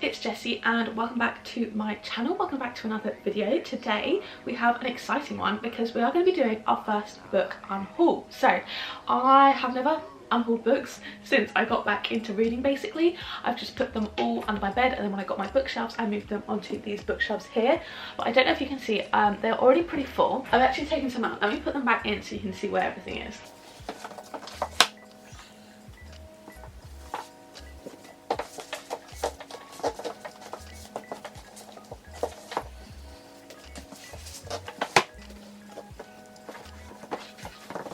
it's Jessie and welcome back to my channel. Welcome back to another video. Today we have an exciting one because we are going to be doing our first book unhaul. So I have never unhauled books since I got back into reading. Basically I've just put them all under my bed, and then when I got my bookshelves I moved them onto these bookshelves here. But I don't know if you can see, they're already pretty full. I've actually taken some out. Let me put them back in so you can see where everything is.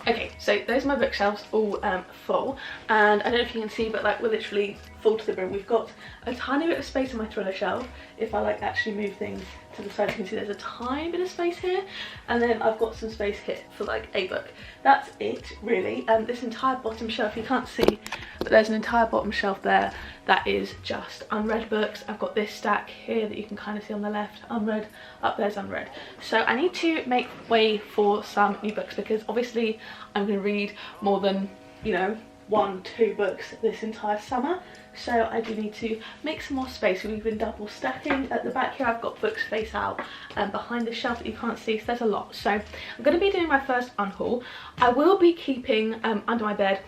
Okay, so those are my bookshelves all full, and I don't know if you can see, but like we're literally full to the brim. We've got a tiny bit of space in my thriller shelf. If I like actually move things to the side, you can see there's a tiny bit of space here, and then I've got some space here for like a book. That's it really. This entire bottom shelf, you can't see, but there's an entire bottom shelf there that is just unread books. I've got this stack here that you can kind of see on the left, unread. Up there's unread. So I need to make way for some new books because obviously I'm going to read more than, you know, 1-2 books this entire summer. So I do need to make some more space. We've been double stacking. At the back here I've got books face out behind the shelf that you can't see, so there's a lot. So I'm going to be doing my first unhaul. I will be keeping under my bed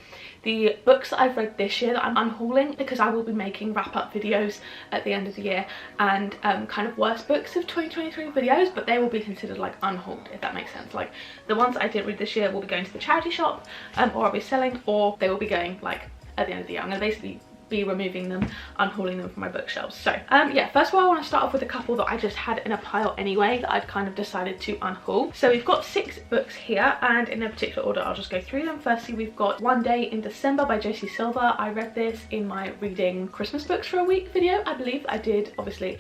the books that I've read this year that I'm unhauling, because I will be making wrap-up videos at the end of the year and kind of worst books of 2023 videos, but they will be considered like unhauled, if that makes sense. Like the ones that I didn't read this year will be going to the charity shop, or I'll be selling, or they will be going like at the end of the year. I'm going to basically be removing them, unhauling them from my bookshelves. So yeah, first of all I want to start off with a couple that I just had in a pile anyway that I'd kind of decided to unhaul. So we've got 6 books here, and in no particular order I'll just go through them. Firstly we've got One Day in December by Josie Silver. I read this in my reading Christmas books for a week video. I believe I did obviously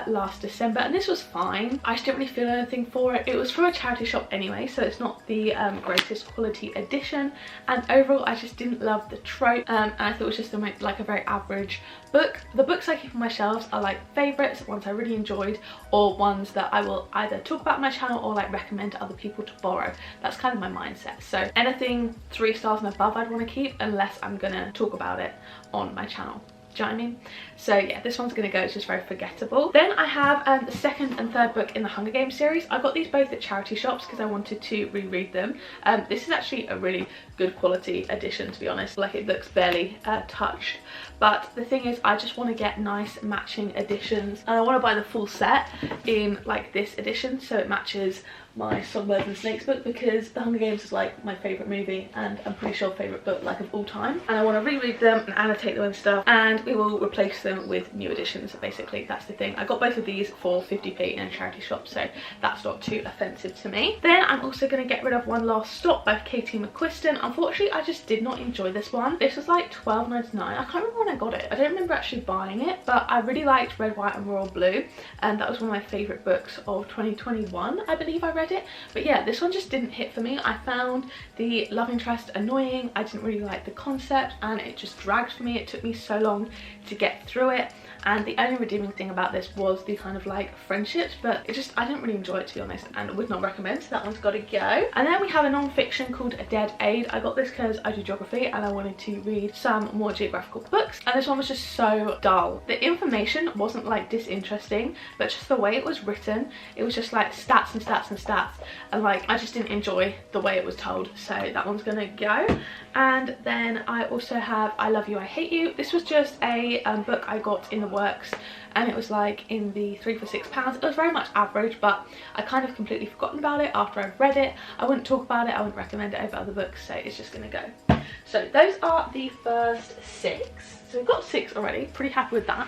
last December, and this was fine. I just didn't really feel anything for it. It was from a charity shop anyway, so it's not the greatest quality edition, and overall I just didn't love the trope, and I thought it was just like a very average book. The books I keep on my shelves are like favourites, ones I really enjoyed, or ones that I will either talk about on my channel or like recommend to other people to borrow. That's kind of my mindset. So anything 3 stars and above I'd want to keep, unless I'm gonna talk about it on my channel. Do you know what I mean? So yeah, this one's gonna go. It's just very forgettable. Then I have the second and third book in the Hunger Games series. I got these both at charity shops because I wanted to reread them. This is actually a really good quality edition, to be honest. Like it looks barely touched. But the thing is, I just want to get nice matching editions, and I want to buy the full set in like this edition so it matches my Songbirds and Snakes book, because The Hunger Games is like my favourite movie and I'm pretty sure favourite book like of all time, and I want to reread them and annotate them and stuff, and we will replace them with new editions. Basically that's the thing. I got both of these for 50p in a charity shop, so that's not too offensive to me. Then I'm also going to get rid of One Last Stop by Katie McQuiston. Unfortunately I just did not enjoy this one. This was like £12.99. I can't remember when I got it. I don't remember actually buying it, but I really liked Red, White and Royal Blue, and that was one of my favourite books of 2021, I believe I read it. But yeah, this one just didn't hit for me. I found the love interest annoying. I didn't really like the concept, and it just dragged for me. It took me so long to get through it, and the only redeeming thing about this was the kind of like friendships, but it just, I didn't really enjoy it, to be honest, and would not recommend. So that one's got to go. And then we have a non-fiction called A Dead Aid. I got this because I do geography and I wanted to read some more geographical books, and this one was just so dull. The information wasn't like disinteresting, but just the way it was written, it was just like stats and stats and stats, and like I just didn't enjoy the way it was told, so that one's gonna go. And then I also have I Love You, I Hate You. This was just a book I got in the works, and it was like in the 3 for £6. It was very much average, but I kind of completely forgotten about it after I've read it. I wouldn't talk about it, I wouldn't recommend it over other books, so it's just gonna go. So those are the first 6. So we've got 6 already, pretty happy with that.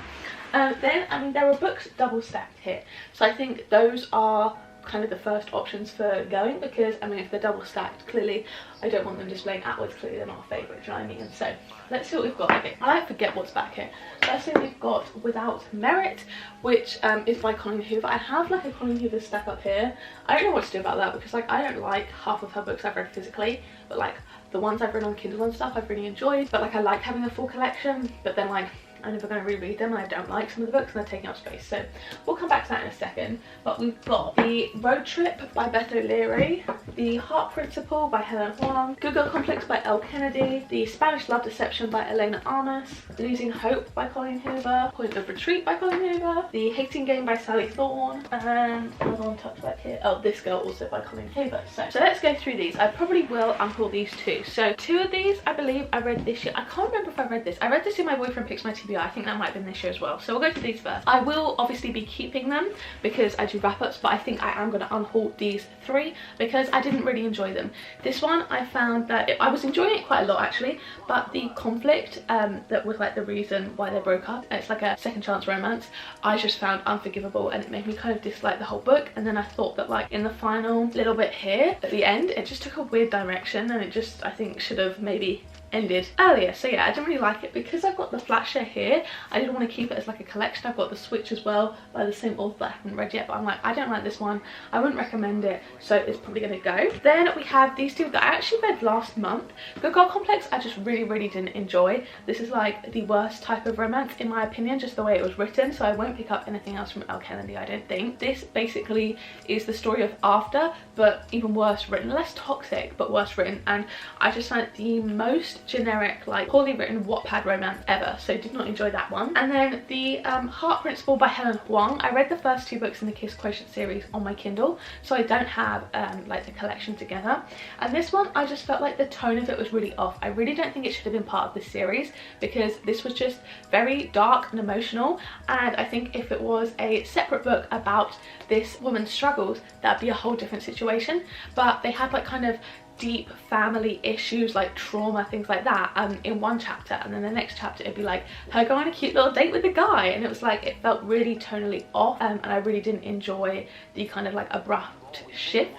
Then I mean there are books double stacked here, so I think those are kind of the first options for going, because I mean if they're double stacked, clearly I don't want them displaying outwards, clearly they're not a favourite, do you know what I mean? So let's see what we've got. Okay, I like forget what's back here. First thing we've got Without Merit, which is by Colleen Hoover. I have like a Colleen Hoover stack up here. I don't know what to do about that, because like I don't like half of her books I've read physically, but like the ones I've read on Kindle and stuff I've really enjoyed, but like I like having a full collection, but then like I'm never going to reread them, and I don't like some of the books and they're taking up space. So we'll come back to that in a second. But we've got The Road Trip by Beth O'Leary, The Heart Principle by Helen Huang, Google Complex by Elle Kennedy, The Spanish Love Deception by Elena Armas, Losing Hope by Colleen Hoover, Point of Retreat by Colleen Hoover, The Hating Game by Sally Thorne, and another one tucked back here, oh, This Girl, also by Colleen Hoover. So let's go through these. I probably will unhaul these two. So two of these I believe I read this year. I can't remember if I read this. I read this in My Boyfriend Picks My TBR. I think that might have been this year as well. So we'll go through these first. I will obviously be keeping them because I do wrap-ups, but I think I am going to unhaul these three because I didn't really enjoy them. This one, I found that I was enjoying it quite a lot actually, but the conflict that was like the reason why they broke up, it's like a second chance romance, I just found unforgivable, and it made me kind of dislike the whole book. And then I thought that like in the final little bit here at the end, it just took a weird direction, and it just, I think, should have maybe ended earlier. So yeah, I didn't really like it. Because I've got the flat share here, I didn't want to keep it as like a collection. I've got the Switch as well by the same author that I haven't read yet, but I'm like, I don't like this one, I wouldn't recommend it, so it's probably going to go. Then we have these two that I actually read last month. Good Girl Complex I just really didn't enjoy. This is like the worst type of romance in my opinion, just the way it was written, so I won't pick up anything else from Elle Kennedy, I don't think. This basically is the story of After, but even worse written, less toxic but worse written, and I just found it the most generic, like poorly written Wattpad romance ever, so did not enjoy that one. And then The Heart Principle by Helen Huang, I read the first two books in the Kiss Quotient series on my Kindle, so I don't have like the collection together. And this one, I just felt like the tone of it was really off. I really don't think it should have been part of this series because this was just very dark and emotional, and I think if it was a separate book about this woman's struggles, that'd be a whole different situation. But they had like kind of deep family issues like trauma, things like that in one chapter, and then the next chapter it'd be like her going on a cute little date with a guy, and it was like, it felt really tonally off, and I really didn't enjoy the kind of like abrupt shift.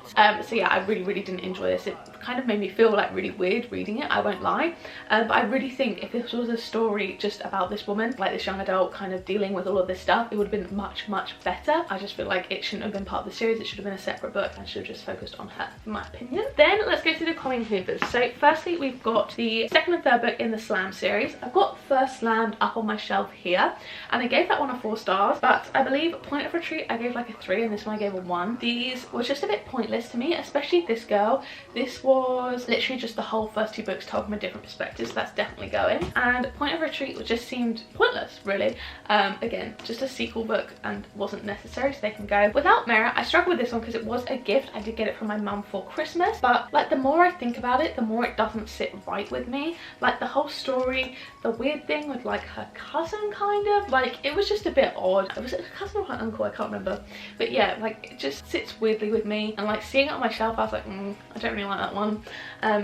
So yeah, I really didn't enjoy this. It kind of made me feel like really weird reading it, I won't lie. But I really think if this was a story just about this woman, like this young adult kind of dealing with all of this stuff, it would have been much better. I just feel like it shouldn't have been part of the series. It should have been a separate book and should have just focused on her, in my opinion. Then let's go through the Colleen Hoovers. So firstly, we've got the second and third book in the Slam series. I've got First Slammed up on my shelf here, and I gave that one a 4 stars, but I believe Point of Retreat I gave like a 3, and this one I gave a 1. These were just a bit pointless to me, especially This Girl. This was literally just the whole first 2 books told from a different perspective, so that's definitely going. And Point of Retreat just seemed pointless, really. Again, just a sequel book and wasn't necessary, so they can go. Without Merit, I struggled with this one because it was a gift. I did get it from my mum for Christmas, but like the more I think about it, the more it doesn't sit right with me. Like the whole story, the weird thing with like her cousin, kind of like, it was just a bit odd. Was it a cousin or her uncle? I can't remember, but yeah, like it just sits weirdly with me, and like seeing it on my shelf I was like, I don't really like that one.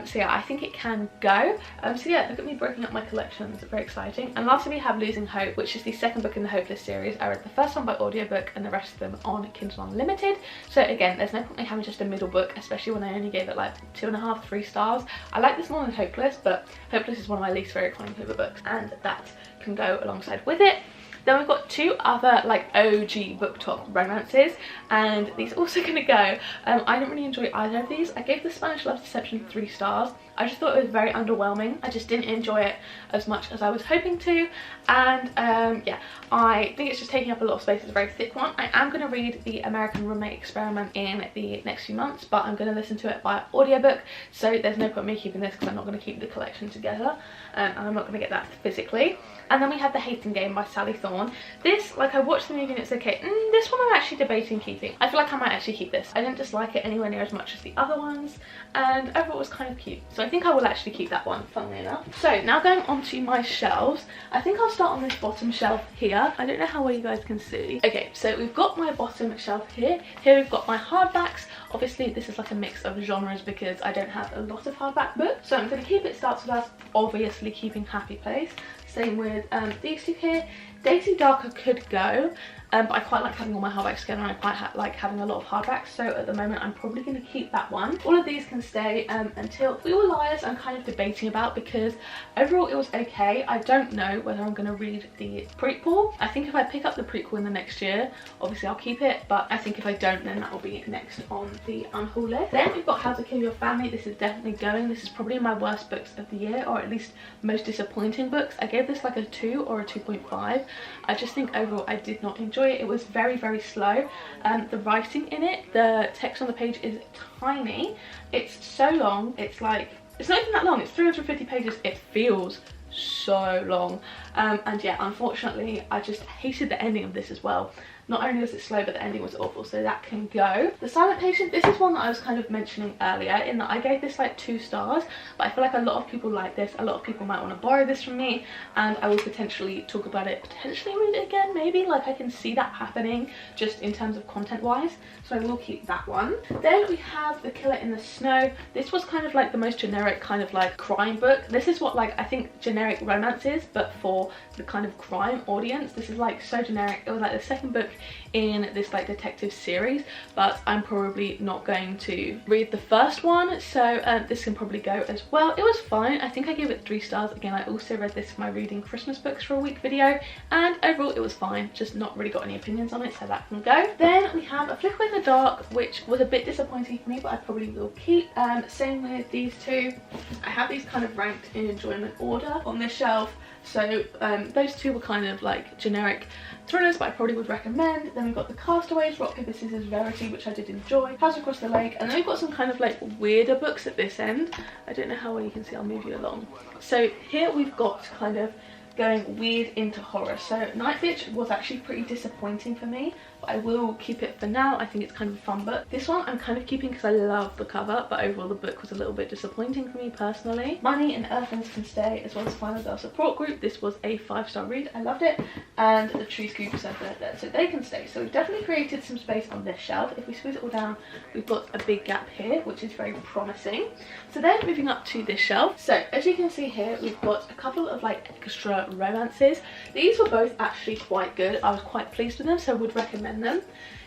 So yeah, I think it can go. So yeah, look at me breaking up my collections, very exciting. And lastly we have Losing Hope, which is the second book in the Hopeless series. I read the first one by audiobook and the rest of them on Kindle Unlimited, so again, there's no point in having just a middle book, especially when I only gave it like 2.5, 3 stars. I like this more than Hopeless, but Hopeless is one of my least favorite Colleen Hoover books, and that can go alongside with it. Then we've got 2 other like OG BookTok romances, and these are also gonna go. I didn't really enjoy either of these. I gave The Spanish Love Deception 3 stars. I just thought it was very underwhelming. I just didn't enjoy it as much as I was hoping to, and yeah, I think it's just taking up a lot of space. It's a very thick one. I am going to read The American Roommate Experiment in the next few months, but I'm going to listen to it via audiobook, so there's no point in me keeping this because I'm not going to keep the collection together, and I'm not going to get that physically. And then we have The Hating Game by Sally Thorne. This, like, I watched the movie and it's okay. This one I'm actually debating keeping. I feel like I might actually keep this. I didn't dislike it anywhere near as much as the other ones, and overall it was kind of cute, so I think I will actually keep that one, funnily enough. So now going on to my shelves, I think I'll start on this bottom shelf here. I don't know how well you guys can see. Okay, so we've got my bottom shelf here. Here we've got my hardbacks. Obviously this is like a mix of genres because I don't have a lot of hardback books, so I'm going to keep It Starts With Us, obviously keeping Happy Place. Same with these two here. Daisy Darker could go, but I quite like having all my hardbacks together, and I quite like having a lot of hardbacks, so at the moment I'm probably going to keep that one. All of these can stay until We Were Liars I'm kind of debating about, because overall it was okay. I don't know whether I'm going to read the prequel. I think if I pick up the prequel in the next year, obviously I'll keep it, but I think if I don't, then that will be next on the unhaul list. Then we've got How to Kill Your Family. This is definitely going. This is probably my worst books of the year, or at least most disappointing books. I gave this like a 2 or a 2.5. I just think overall I did not enjoy it. It was very, very slow. The writing in it, the text on the page is tiny. It's so long. It's like, it's not even that long. It's 350 pages. It feels so long. And yeah, unfortunately I just hated the ending of this as well. Not only was it slow, but the ending was awful, so that can go. The Silent Patient, this is one that I was kind of mentioning earlier, in that I gave this like 2 stars, but I feel like a lot of people like this. A lot of people might want to borrow this from me, and I will potentially talk about it, potentially read it again maybe. Like, I can see that happening just in terms of content wise, so I will keep that one. Then we have The Killer in the Snow. This was kind of like the most generic kind of like crime book. This is what, like, I think generic romance is, but for the kind of crime audience. This is like so generic. It was like the second book in this like detective series, but I'm probably not going to read the first one, so this can probably go as well. It was fine. I think I gave it 3 stars. Again, I also read this for my reading Christmas books for a week video, and overall it was fine. Just not really got any opinions on it, so that can go. Then we have A Flicker in the Dark, which was a bit disappointing for me, but I probably will keep. Same with these two. I have these kind of ranked in enjoyment order on this shelf. So those two were kind of like generic thrillers, but I probably would recommend. Then we've got The Castaways, Rock Paper Scissors Rarity, which I did enjoy, House Across the Lake, and then we've got some kind of like weirder books at this end. I don't know how well you can see, I'll move you along. So here we've got kind of going weird into horror. So Night Bitch was actually pretty disappointing for me, but I will keep it for now. I think it's kind of a fun book. This one I'm kind of keeping because I love the cover, but overall the book was a little bit disappointing for me personally. Money and Earthlings Can Stay, as well as Final Girl Support Group. This was a 5-star read. I loved it. And The Tree Scoop said that, so they can stay. So we've definitely created some space on this shelf. If we squeeze it all down, we've got a big gap here, which is very promising. So then moving up to this shelf. So as you can see here, we've got a couple of like extra romances. These were both actually quite good. I was quite pleased with them, so I would recommend them.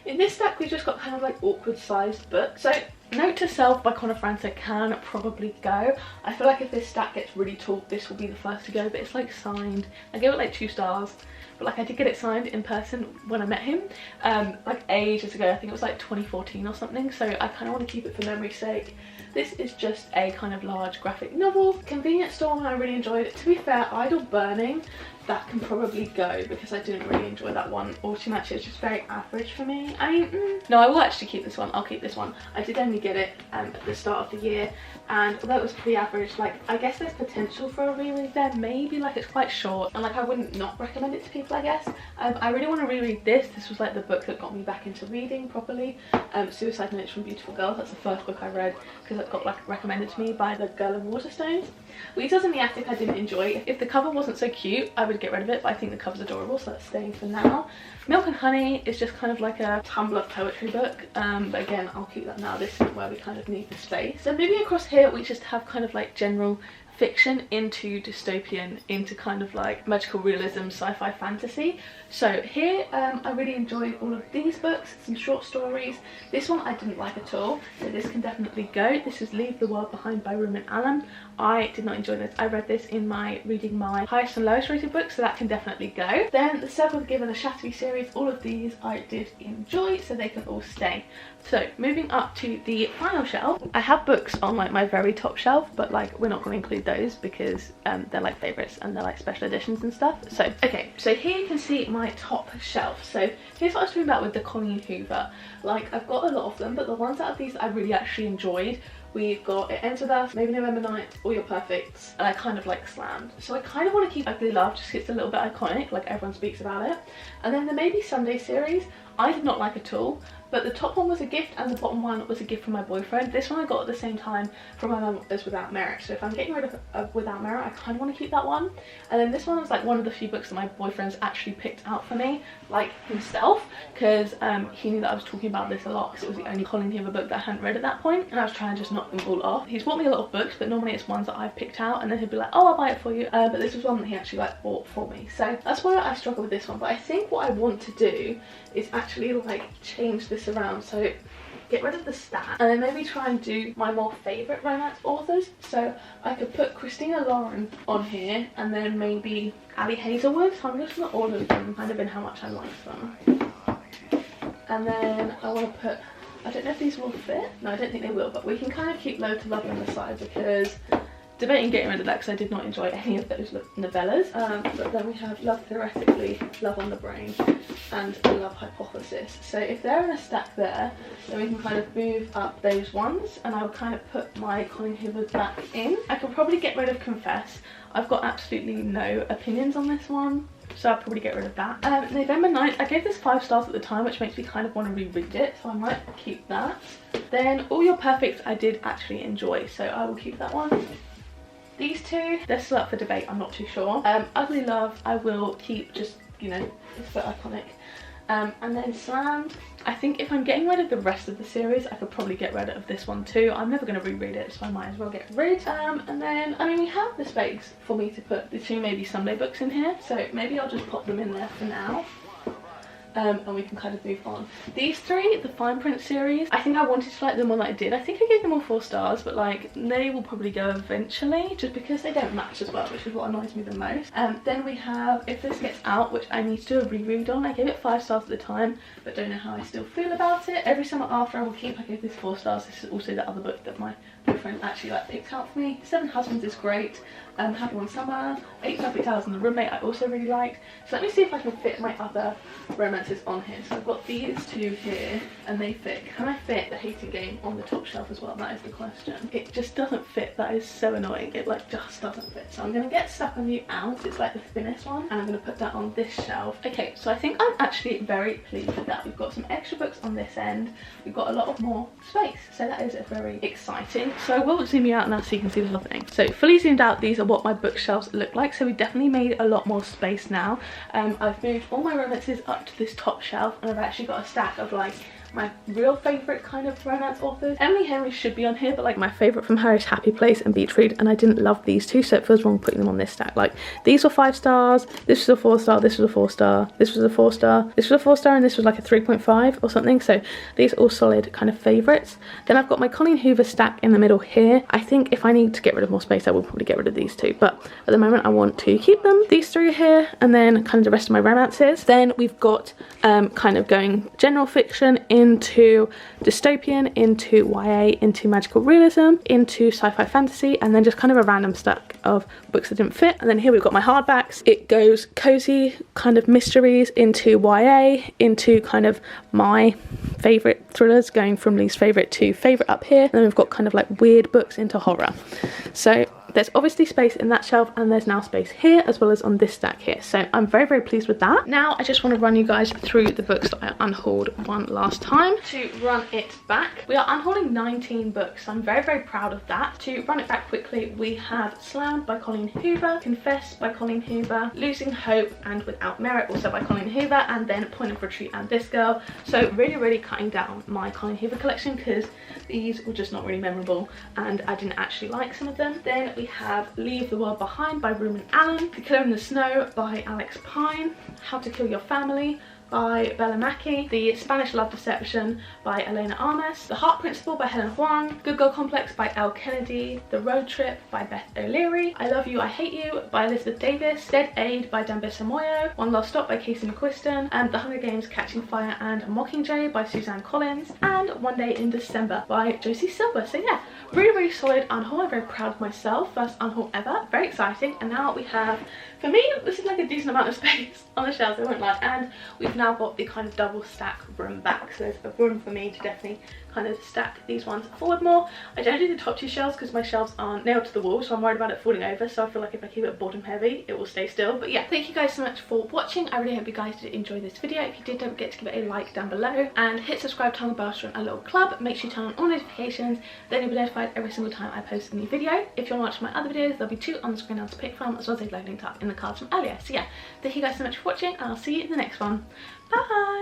In this stack we've just got kind of like awkward sized books. So Note to Self by Connor Francis can probably go. I feel like if this stack gets really tall, this will be the first to go, but it's like signed. I gave it like 2 stars, but like I did get it signed in person when I met him like ages ago. I think it was like 2014 or something, so I kind of want to keep it for memory's sake. This is just a kind of large graphic novel. Convenience Store, I really enjoyed it. To be fair, Idle Burning, that can probably go because I didn't really enjoy that one. Automatic is just very average for me. I mean, no, I will actually keep this one. I'll keep this one. I did only get it at the start of the year, and although it was pretty average, like I guess there's potential for a reread there, maybe. Like it's quite short, and like I wouldn't not recommend it to people, I guess. I really want to reread this. This was like the book that got me back into reading properly. Suicide Notes from Beautiful Girls. That's the first book I read because it got like recommended to me by the girl in Waterstones. Weasels in the Attic I didn't enjoy. If the cover wasn't so cute, I would get rid of it, but I think the cover's adorable, so that's staying for now. Milk and Honey is just kind of like a Tumblr poetry book, but again, I'll keep that now. This is where we kind of need the space. So moving across here, we just have kind of like general fiction into dystopian, into kind of like magical realism, sci-fi fantasy. So here I really enjoyed all of these books, some short stories. This one I didn't like at all, so this can definitely go. This is Leave the World Behind by Rumen Allen. I did not enjoy this. I read this in my reading my highest and lowest rated book, so that can definitely go. Then the Several the Giver, the Shattery series, all of these I did enjoy, so they can all stay. So moving up to the final shelf, I have books on like my very top shelf, but like we're not going to include those because they're like favourites and they're like special editions and stuff. So okay, so here you can see my top shelf. So here's what I was talking about with the Colleen Hoover. Like I've got a lot of them, but the ones out of these I really actually enjoyed. We've got It Ends With Us, Maybe November 9th, All Your Perfects, and I kind of like Slammed. So I kind of want to keep Ugly Love just because it's a little bit iconic, like everyone speaks about it. And then the Maybe Someday series, I did not like at all, but the top one was a gift and the bottom one was a gift from my boyfriend. This one I got at the same time from my mum as Without Merit. So if I'm getting rid of Without Merit, I kind of want to keep that one. And then this one was like one of the few books that my boyfriend's actually picked out for me, like himself, because he knew that I was talking about this a lot because it was the only Colleen Hoover book that I hadn't read at that point, and I was trying just not knock them all off. He's bought me a lot of books, but normally it's ones that I've picked out, and then he'll be like, oh, I'll buy it for you. But this was one that he actually like bought for me. So that's why I struggle with this one. But I think what I want to do is actually like change this around. So get rid of the stack and then maybe try and do my more favourite romance authors. So I could put Christina Lauren on here and then maybe Ali Hazelwood. So I'm just going to order them kind of in how much I like them. And then I want to put, I don't know if these will fit. No, I don't think they will, but we can kind of keep Low to Love on the side because debating getting rid of that because I did not enjoy any of those novellas. But then we have Love Theoretically, Love on the Brain, and Love Hypothesis. So if they're in a stack there, then we can kind of move up those ones, and I would kind of put my Colleen Hoover back in. I could probably get rid of Confess. I've got absolutely no opinions on this one, so I'll probably get rid of that. November 9th, I gave this 5 stars at the time, which makes me kind of want to reread it, so I might keep that. Then All Your Perfects I did actually enjoy, so I will keep that one. These two, they're still up for debate, I'm not too sure. Ugly Love, I will keep, just, you know, it's so iconic. And then Slammed, I think if I'm getting rid of the rest of the series, I could probably get rid of this one too. I'm never going to reread it, so I might as well get rid. And then, I mean, we have the space for me to put the 2 maybe Sunday books in here, so maybe I'll just pop them in there for now. And we can kind of move on. These 3, the Fine Print series, I think I wanted to like them more than I did. I think I gave them all 4 stars, but like they will probably go eventually just because they don't match as well, which is what annoys me the most. Then we have If This Gets Out, which I need to do a reread on. I gave it 5 stars at the time, but don't know how I still feel about it. Every Summer After I Will Keep, I gave this 4 stars. This is also the other book that my boyfriend actually like picked out for me. Seven Husbands is great. Happy One Summer, 8 Perfect Hours and The Roommate I also really liked. So let me see if I can fit my other romances on here. So I've got these 2 here and they fit. Can I fit The Hating Game on the top shelf as well? That is the question. It just doesn't fit. That is so annoying. It like just doesn't fit. So I'm going to get Stuck on You out. It's like the thinnest one, and I'm going to put that on this shelf. Okay, so I think I'm actually very pleased with that. We've got some extra books on this end. We've got a lot of more space. So that is very exciting. So I will zoom you out now so you can see the whole thing. So fully zoomed out, these are what my bookshelves look like. So we definitely made a lot more space now. I've moved all my romances up to this top shelf, and I've actually got a stack of like my real favourite kind of romance authors. Emily Henry should be on here, but like my favourite from her is Happy Place and Beach Read, and I didn't love these 2, so it feels wrong putting them on this stack. Like these were 5 stars, this was a 4 star, this was a 4 star, this was a 4 star, this was a 4 star, and this was like a 3.5 or something. So these are all solid kind of favourites. Then I've got my Colleen Hoover stack in the middle here. I think if I need to get rid of more space, I will probably get rid of these 2, but at the moment I want to keep them. These 3 here, and then kind of the rest of my romances. Then we've got kind of going general fiction into dystopian, into YA, into magical realism, into sci-fi fantasy, and then just kind of a random stack of books that didn't fit. And then here we've got my hardbacks. It goes cozy kind of mysteries into YA, into kind of my favourite thrillers, going from least favourite to favourite up here. And then we've got kind of like weird books into horror. So there's obviously space in that shelf, and there's now space here as well as on this stack here. So I'm very pleased with that. Now I just want to run you guys through the books that I unhauled one last time. To run it back, we are unhauling 19 books. So I'm very proud of that. To run it back quickly, we have Slammed by Colleen Hoover, Confess by Colleen Hoover, Losing Hope and Without Merit also by Colleen Hoover, and then Point of Retreat and This Girl. So really cutting down my Colleen Hoover collection because these were just not really memorable and I didn't actually like some of them. Then we have Leave the World Behind by Ruman Allen, The Killer in the Snow by Alex Pine, How to Kill Your Family by Bella Mackie, The Spanish Love Deception by Elena Armas, The Heart Principle by Helen Huang, Good Girl Complex by Elle Kennedy, The Road Trip by Beth O'Leary, I Love You, I Hate You by Elizabeth Davis, Dead Aid by Dambisa Moyo, One Lost Stop by Casey McQuiston, and The Hunger Games Catching Fire and Mockingjay by Suzanne Collins, and One Day in December by Josie Silver. So yeah, really solid unhaul. I'm very proud of myself. First unhaul ever. Very exciting. And now we have, for me, this is like a decent amount of space on the shelves, I won't lie. And we've now got the kind of double stack room back. So there's a room for me to definitely kind of stack these ones forward more. I don't do the top 2 shelves because my shelves aren't nailed to the wall, so I'm worried about it falling over. So I feel like if I keep it bottom heavy, it will stay still. But yeah, thank you guys so much for watching. I really hope you guys did enjoy this video. If you did, don't forget to give it a like down below and hit subscribe, turn on the bell to join a little club. Make sure you turn on all notifications, then you'll be notified every single time I post a new video. If you want to watch my other videos, there'll be 2 on the screen now to pick from, as well as they've linked up in the cards from earlier. So yeah, thank you guys so much for watching, and I'll see you in the next one. Bye!